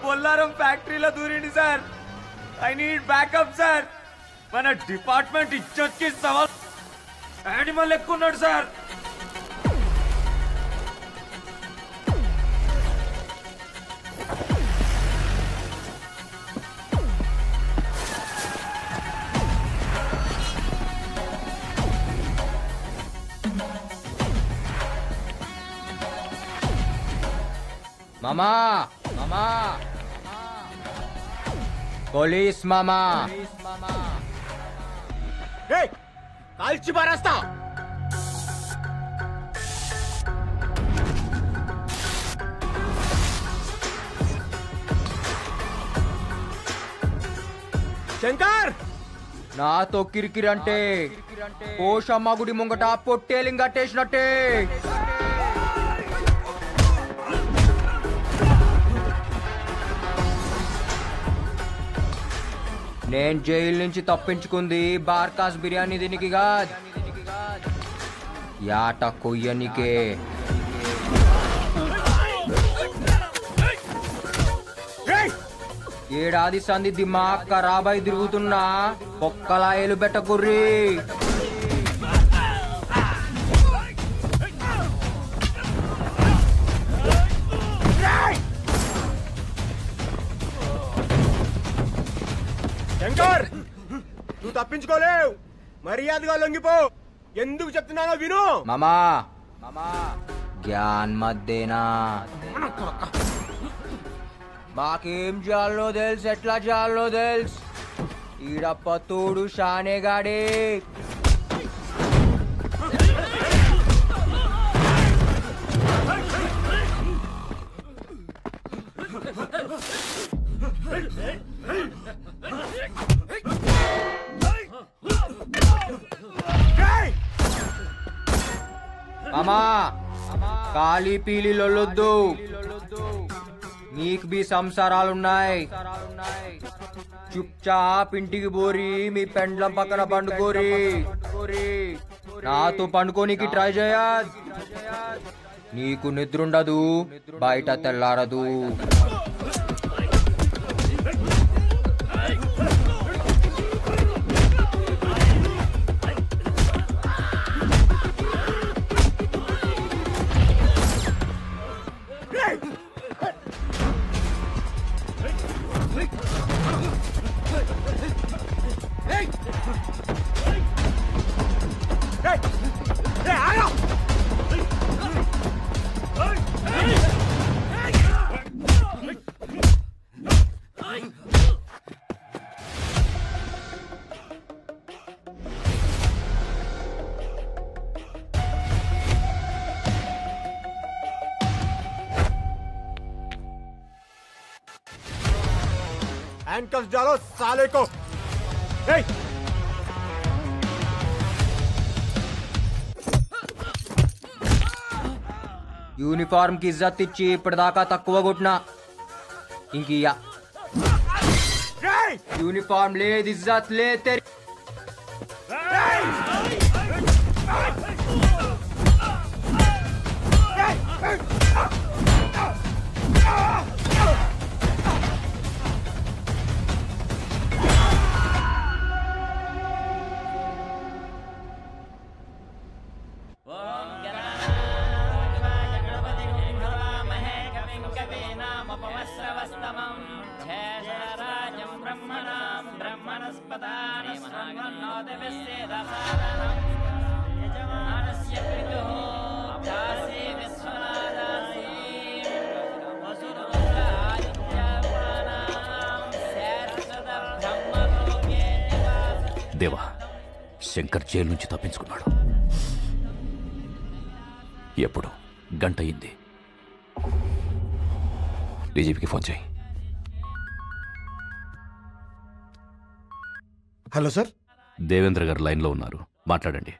బొల్లారం ఫ్యాక్టరీలో దూరింది sir. I need backup sir. మన డిపార్ట్మెంట్ ఇచ్చొచ్చి సవాల్ యానిమల్ ఎక్కున్నాడు సార్. మామా మామా పోలీస్ మామా కాల్చి పారేస్తా. శంకర్ నాతో కిరికిరంటే పోషమ్మ గుడి ముంగట పొట్టేలింగ్ కట్టేసినట్టే. నేను జైలు నుంచి తప్పించుకుంది బార్కాస్ బిర్యానీ దీనికి కాదు, యాట కొయ్యనికే. ఏడాది సంధి దిమాగ్ ఖరాబై తిరుగుతున్నా ఒక్కలాయలు బెట్టకుర్రి. శంకర్ నువ్వు తప్పించుకోలేవు, మర్యాదగా లొంగిపో. ఎందుకు చెప్తున్నానో విను. మామా మామా జ్ఞాన్ మధ్యేనా మాకేం చేయాలో తెలుసు, ఎట్లా చేయాలో తెలుసు. ఈడప్ప తోడు షానేగాడే. మామా కాళీ పీలి లొల్లొద్దు, నీకు బి సంసారాలున్నాయి. చుప్చాప్ ఇంటికి పోరి మీ పెండ్లం పక్కన పండుకోరి. నాతో పండుకోనికి ట్రై చేయద్, నీకు నిద్రుండదు, బయట తెల్లారదు. हैंडकफ डालो साले को. యూనిఫార్మ్ కి ఇజ్జత్ ఇచ్చి ఇప్పటిదాకా తక్కువ కొట్టినా ఇంకియా. యూనిఫార్మ్ లేదు, ఇజ్జత్ లేదు. దేవా, శంకర్ జైలు నుంచి తప్పించుకున్నాడు. ఎప్పుడు? గంట అయింది. డీజీపీకి ఫోన్ చేయి. హలో సార్, దేవేంద్ర గారు లైన్లో ఉన్నారు, మాట్లాడండి.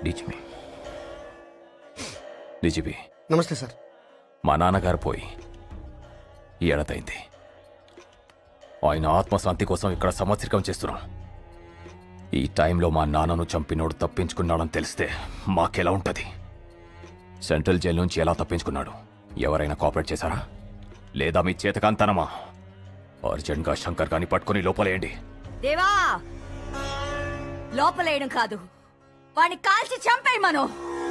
డీజీపీ. డీజీపీ నమస్తే సార్. మా నాన్నగారు పోయి ఏడాదైంది. ఆయన ఆత్మశాంతి కోసం ఇక్కడ సంవత్సరికం చేస్తున్నాం. ఈ టైంలో మా నాన్నను చంపినోడు తప్పించుకున్నాడని తెలిస్తే మాకెలా ఉంటుంది? సెంట్రల్ జైలు నుంచి ఎలా తప్పించుకున్నాడు? ఎవరైనా కోఆపరేట్ చేశారా? లేదా మీ చేతకాంతనమా? అర్జెంట్గా శంకర్ గాని పట్టుకుని లోపలేయండి. దేవా, లోపలేయడం కాదు, వాడిని కాల్చి చంపేయి మనం.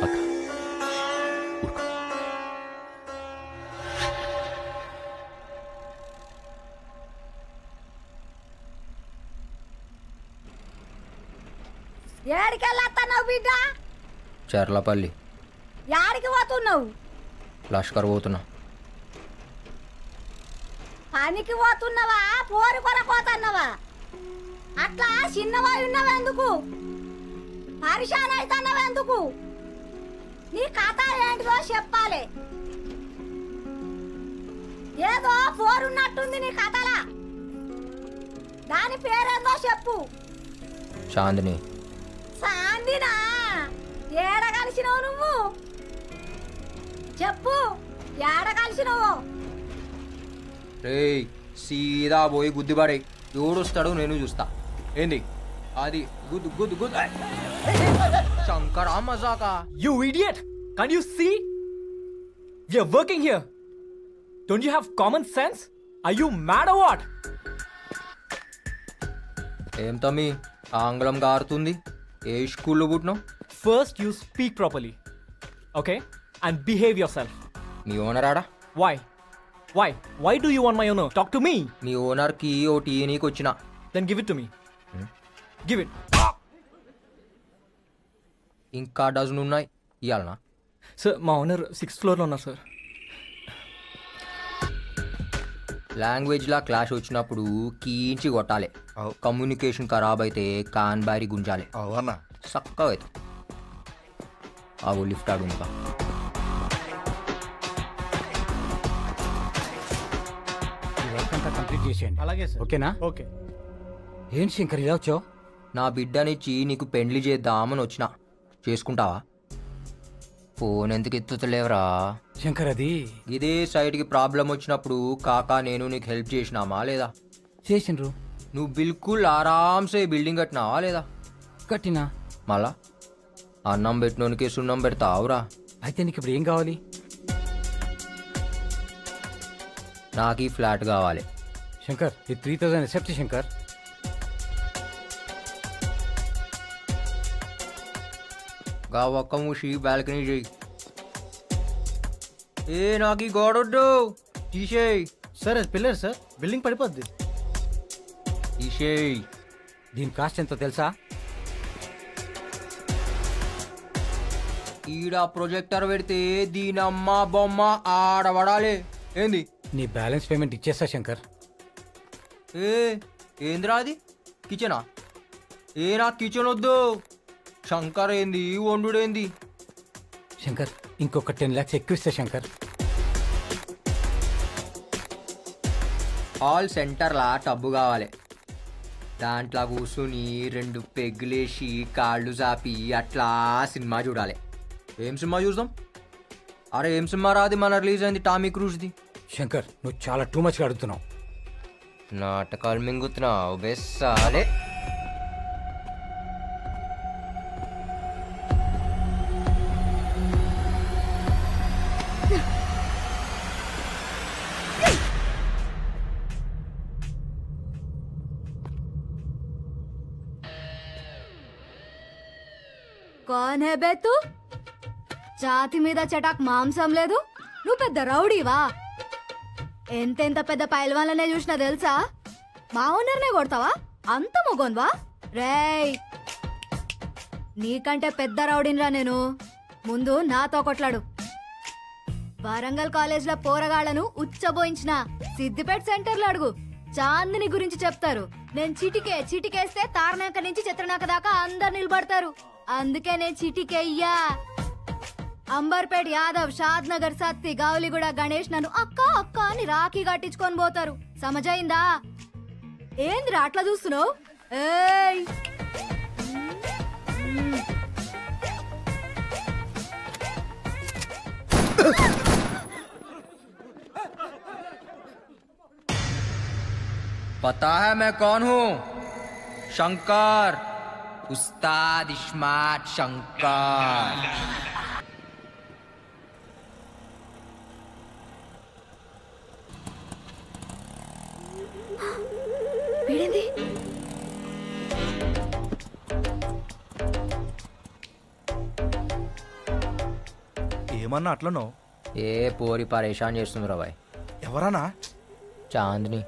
అక్క, ఊరుకో. ఏడికెళ్ళాస్తున్నావు బిడ్డ? చర్లపల్లి. యాడికి పోతున్నావు? లష్కర్ పోతున్నా. పనికి పోతున్నావా, పోరు కొరపోతున్నావా? అట్లా చిన్నవాయి ఉన్నావెందుకు? పరిశాన్ అవుతున్నావెందుకు? నీ కథ ఏంటిదో చెప్పాలి. ఏదో పోరున్నట్టుంది నీ కథలా. దాని పేరేందో చెప్పు. చాందిని. సాందినా? ఏడ కలిసినావు నువ్వు? చెప్పు, ఏడ కలిసినావు? రేయ్, సీదా పోయి గుద్దిపడే. ఎవడొస్తాడు నేను చూస్తా. ఏంది అది? గుద్దు గుద్దు గుద్దు. శంకరా మజాకా. You idiot! Can't you see? We are working here. Don't you have common sense? Are you mad or what? ఏం తమ్మి ఆంగ్లం గారుతుంది? ఏ స్కూల్లో పుట్టినావు? First, you speak properly. Okay? And behave yourself. Me owner ఆడా? Why? Why? Why do you want my owner? Talk to me. మీ ఓనర్కి O T నీకు వచ్చిన. Then give it to me. Give it. ఇంకా dozen ఉన్నాయి ఇవ్వాలనా? Sir, మా owner 6th ఫ్లోర్లో ఉన్నారు sir. లాంగ్వేజ్లా clash వచ్చినప్పుడు కీంచి కొట్టాలి. కమ్యూనికేషన్ ఖరాబ్ అయితే కాన్ బారి గుంజాలి. అవునా? చక్కగా అవుతుంది. ఆగో లిఫ్ట్ ఆడు. ఇంకా కంప్లీట్ చేసేయండి. అలాగే సార్. ఓకేనా? ఓకే. ఏంటి శంకర్ ఇలా వచ్చావు? నా బిడ్డనిచ్చి నీకు పెండ్లి చేద్దామని వచ్చిన. చేసుకుంటావా? ఫోన్ ఎందుకు ఎత్తుతలేవరా? శంకర్ అది ఇదే సైడ్కి ప్రాబ్లం వచ్చినప్పుడు కాకా నేను నీకు హెల్ప్ చేసినామా లేదా? చేసిండ్రు. నువ్వు బిల్కుల్ ఆరామ్సే బిల్డింగ్ కట్టినావా లేదా? కట్టినా. మళ్ళా అన్నం పెట్టినోనికి సున్నం పెడతావురా? అయితే నీకు ఇప్పుడు ఏం కావాలి? నాకు ఈ ఫ్లాట్ కావాలి. శంకర్ ఈ 3000 ఎక్సెప్ట్ శంకర్. గా ఒక్క మూసి బాల్కనీ చేయి. ఏ నాకు ఈ గోడొద్దు, తీసేయి. సార్ అది పిల్లర్ సార్, బిల్డింగ్ పడిపోద్ది. తీసేయి. దీని కాస్ట్ ఎంతో తెలుసా? ఈడ ప్రొజెక్టర్ పెడితే దీని అమ్మ బొమ్మ ఆడబడాలి. ఏంది? నీ బ్యాలెన్స్ పేమెంట్ ఇచ్చేస్తా శంకర్. ఏ ఏంద్రా అది? కిచెనా? ఏ నాకు కిచెన్ వద్దు. శంకర్ ఏంది వండుడేంది? శంకర్ ఇంకొక 10 lakhs ఎక్కువ ఇస్తా శంకర్. హాల్ సెంటర్లా టబ్బు కావాలి. దాంట్లో కూర్చుని 2 పెగ్గులేసి కాళ్ళు చాపి అట్లా సినిమా చూడాలి. ఏం సినిమా చూద్దాం? అరే ఏం సినిమా రాది మన రిలీజ్ అయింది టామీ క్రూజ్ది. శంకర్ నువ్వు చాలా టూ మచ్గా అడుగుతున్నావు. నాటకాలు మింగుతున్నావు బెస్సాలే. కౌన్ హే బే తూ? ఛాతి మీద చటాక్ మాంసం లేదు, నువ్వు పెద్ద రౌడీవా? ఎంతెంత పెద్ద పైల్వాన్లనే చూసినా తెలుసా? మా ఓనర్నే కొడతావా? అంత మొగోన్వా? రేయ్, నీకంటే పెద్ద రౌడీనిరా నేను. ముందు నాతో కొట్లాడు. వరంగల్ కాలేజ్లో పోరగాళ్లను ఉచ్చబోయించిన సిద్దిపేట సెంటర్లో అడుగు, చాందిని గురించి చెప్తారు. నేను చిటికేస్తే తారనాక నుంచి చిత్రనాక దాకా అందరు నిలబడతారు. అందుకే నేను చిటికెయ్యా. అంబర్పేట్ యాదవ్, షాద్ నగర్ సత్తి, గౌలిగూడ గణేష్ నన్ను అక్క అక్క అని రాఖీ కట్టించుకొని పోతారు. సమజైందా? ఏందిరా అట్లా చూస్తున్నావు? ఏయ్, पता है मैं कौन हूँ? शंकर, उस्ताद इस्मात शंकर. వీడేంది ఏమన్నా అట్లనో? ఏ పోరి పరేషాన్ చేస్తుంది రాబాయ్. ఎవరన్నా? చాందిని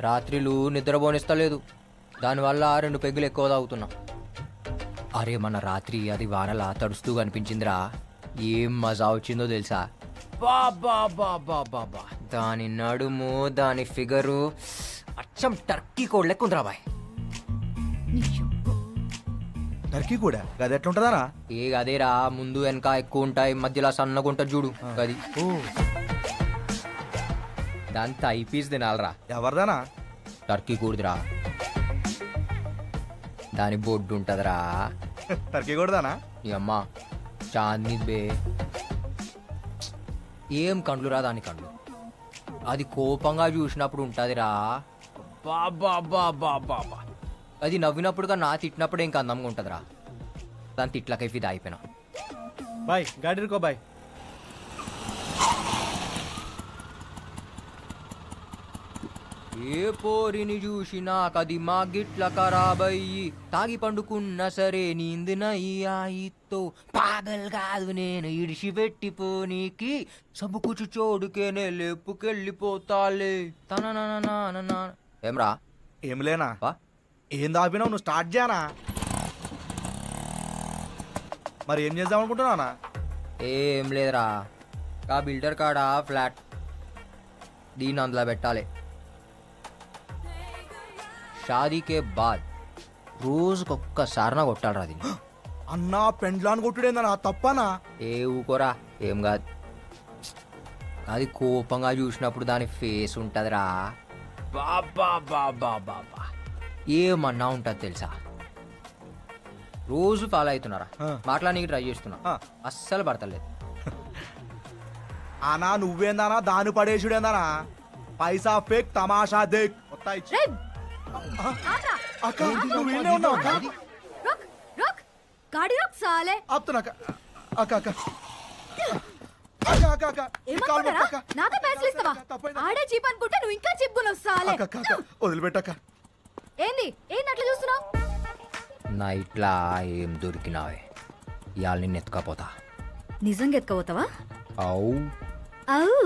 రాత్రిలు నిద్రపోనిస్తలేదు, దానివల్ల 2 పెగ్గులు ఎక్కువ తాగుతున్నా. అరే మన రాత్రి అది వానలా తడుస్తూ కనిపించిందిరా, ఏం మజా వచ్చిందో తెలుసా? బాబా బాబా బాబా, దాని నడుము దాని ఫిగరు అచ్చం టర్కీ కోడ్ లెక్క ఉందిరా బాయ్. టర్కీ కూడా గది ఎట్లుంటదానా? ఏ అదేరా, ముందు వెనక ఎక్కువ ఉంటాయి, మధ్యలో సన్నగా ఉంటుంది చూడు అది. దాంతో ఐపీస్ తినాలరా. ఎవరిదానా? టర్కీ కూడదురా, దాని బొడ్డు ఉంటదిరా. టర్కీ కూడదానా? ఈ అమ్మ చాందిని బే, ఏం కండ్లు రా దాని కండ్లు, అది కోపంగా చూసినప్పుడు ఉంటదిరా. బాబా బాబా బాబా, అది నవ్వినప్పుడు నా తిట్టినప్పుడు ఇంకా అందంగా ఉంటదిరా. దాని తిట్లకై ఫిదా అయిపోయినా. బాయ్ గాడి రుకో బాయ్. ఏ పోరిని చూసినా కది మా గిట్ల ఖరాబయ్యి, తాగి పండుకున్నా సరే నీందినయ్యాయితో, పాగల్ కాదు నేను ఇడిసి పెట్టిపోనీకి, సబ్బుకుచు చోడుకేనే లేపుకెళ్ళిపోతాలే తన. ఏమ్రా? ఏం లేనా? ఏం దాపినావు? నువ్వు స్టార్ట్ చేయనా? మరి ఏం చేద్దాం అనుకుంటున్నానా? ఏం లేదురా, ఆ బిల్డర్ కాడ ఫ్లాట్, దీన్ని అందులో పెట్టాలి. షాదీకే బాద్ రోజుకొక్కసారి కొట్టాలరా దీన్ని. అన్నా పెండ్లాన్ని కొట్టుడేందనా? తప్పనా? ఏ ఊకోరా, ఏం కాదు. అది కోపంగా చూసినప్పుడు దాని ఫేస్ ఉంటదిరా, బాబా బాబా బాబా ఏమన్నా ఉంటది తెలుసా. రోజు ఫాలో అవుతున్నారా, మాట్లాడానికి ట్రై చేస్తున్నా, అస్సలు పడతలేదు. అనా నువ్వేందానా దాని పడేసుడేందానా? పైసా ఫేక్ తమాషా దేక్. అక్క నువ్వు ఈయనే ఉన్నావు అక్క? గాడి రోక్ సాలే. ఆపుతున్నా అక్క. అక్క అక్క అక్క అక్క అక్క ఏమనుకుంటారా? నాతో పైసలు ఇస్తావా? ఆడే చీప్ అనుకుంటే నువ్వు ఇంకా చిప్పుకున్నావు సాలే. వదిలిపెట్టక్క. ఏంది అట్లా చూస్తున్నావు? నైట్లా ఏం దొరికినావే, ఇవాళ నిన్ను ఎత్తుకపోతా. నిజంగా ఎత్తుకపోతావా? అవు అవు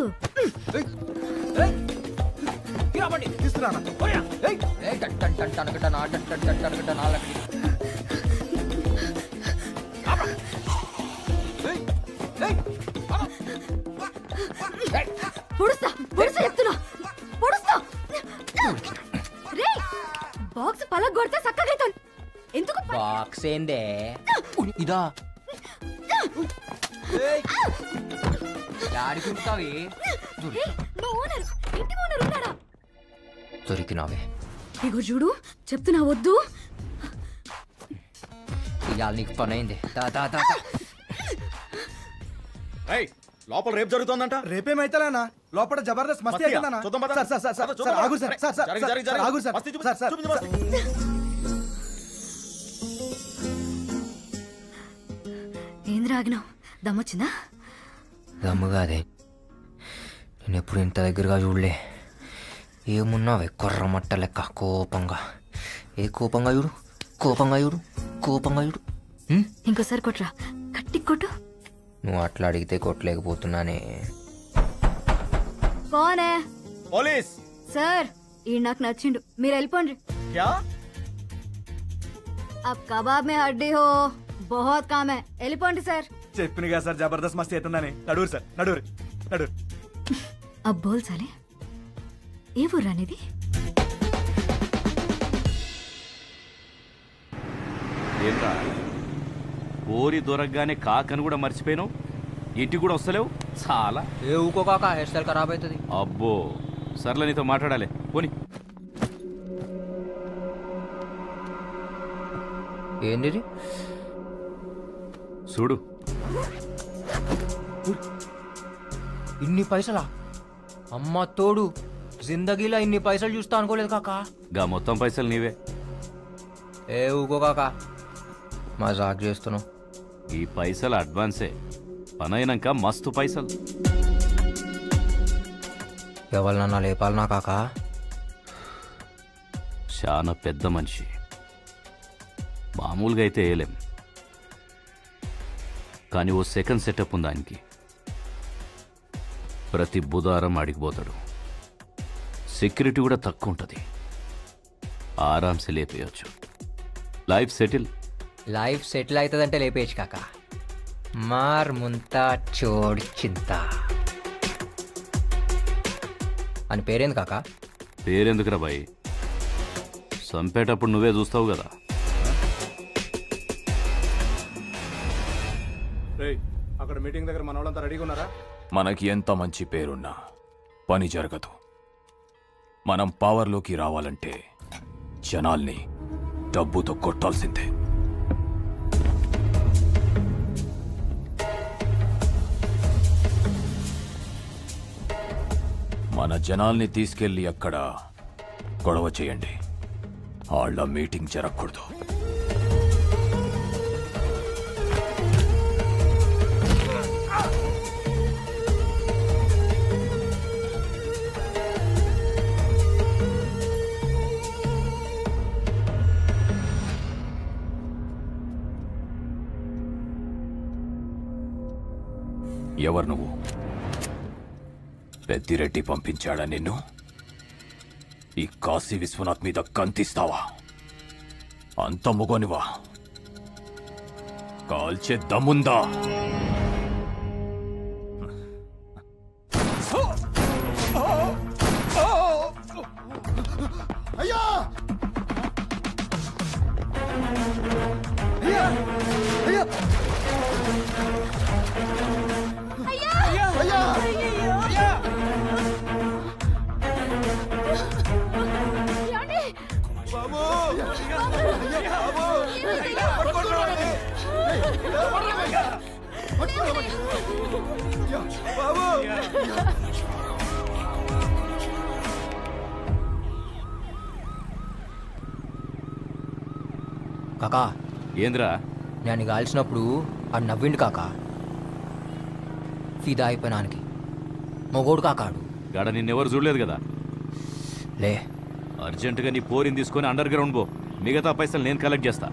పొడుస్తా చెప్తున్నా, పొడుస్తా. రే బాక్స్ పలగ కొడితే చక్కగా ఎందుకు బాక్స్ ఏందే ఇదా? ఆడుకుంటావి దొరికినావే. ఇగో చూడు చెప్తున్నా వద్దు. ఇవాళ నీకు పని అయింది. లోపల రేపు జరుగుతుందంట. రేపేమైతేనా? లోపల జబర్దస్త్ మస్తీ అవుతుందన్నా. ఏంద్ర ఆగినావు? దమ్మొచ్చిందా? దమ్ము కాదే, నేను ఎప్పుడు ఇంత దగ్గరగా చూడలే. ఏమున్నావే కొర్రమట్ట లెక్క కోపంగా. ఏ కోపంగా చూడు, కోపంగా చూడు, కోపంగా చూడు. ఇంకోసారి కొట్రా, కట్టి కొట్టు. నువ్వు అట్లా అడిగితే కొట్టలేకపోతున్నానే. కోనే? పోలీస్ సార్, ఈ నాకు నచ్చిండు, మీరు వెళ్ళిపోండి. అబ్ కబాబ్ మే హడ్డీ హో, బహుత్ కామ్ హై, వెళ్ళిపోండి సార్. చెప్పిన కదా సార్ జబర్దస్త్ మస్తీ అవుతుందని. నడురు సార్, నడురు నడురు. అబ్ బోల్ సాలే, ఏ ఊరు అనేది? ఏంట్రా ఓరి దొరకగానే కాకని కూడా మర్చిపోయాను, ఇంటికి కూడా వస్తలేవు చాలా. ఏ ఊకో కాక, హెయిర్ స్టైల్ ఖరాబ్ అవుతుంది. అబ్బో సర్లే, నీతో మాట్లాడాలి పోని. ఏంది చూడు, ఇన్ని పైసలా? అమ్మ తోడు, జిందగీలో ఇన్ని పైసలు చూస్తా అనుకోలేదు కాకా. గా మొత్తం పైసలు నీవే. ఏ ఊకో కాకా, మజాక్ చేస్తున్నావు. ఈ పైసలు అడ్వాన్సే, పనైనాక మస్తు పైసలు. ఎవరినన్నా లేపాలనా కాకా? చాలా పెద్ద మనిషి. మామూలుగా అయితే వేయలేం, కానీ ఓ సెకండ్ సెటప్ ఉంది ఆయనకి. ప్రతి బుధవారం ఆడికిపోతాడు. సెక్యూరిటీ కూడా తక్కువ ఉంటుంది. ఆరామ్సే లేపేయచ్చు. Life settle. లైఫ్ సెటిల్ అవుతుందంటే లేపేయచ్చు కాక. మార్ ముంతా చోడి చింత అని పేరేంది కాక? పేరెందుకురా బాయ్, చంపేటప్పుడు నువ్వే చూస్తావు కదా. అక్కడ మీటింగ్ దగ్గర మన వాళ్ళంతా రెడీగా ఉన్నారా? మనకి ఎంత మంచి పేరున్నా పని జరగదు. మనం పవర్లోకి రావాలంటే జనాల్ని డబ్బుతో కొట్టాల్సిందే. మన జనాల్ని తీసుకెళ్లి అక్కడ గొడవ చేయండి. వాళ్ళ మీటింగ్ జరగకూడదు. ఎవరు నువ్వు? పెద్దిరెడ్డి పంపించాడా నిన్ను? ఈ కాశీ విశ్వనాథ్ మీద కంతిస్తావా? అంత మొగోనివా? కాల్చే దమ్ముందా? అయ్యా అయ్యా అయ్యా కాకా ఏంద్రా? నేను కాల్చినప్పుడు ఆడు నవ్విండు కాకా. ఫిదా అయిపోయినానికి మొగోడు కాకాడు. గాడ నిన్నెవరు చూడలేదు కదా. లే అర్జెంటుగా నీ పోరిని తీసుకొని అండర్ గ్రౌండ్ పో. మిగతా పైసలు నేను కలెక్ట్ చేస్తా.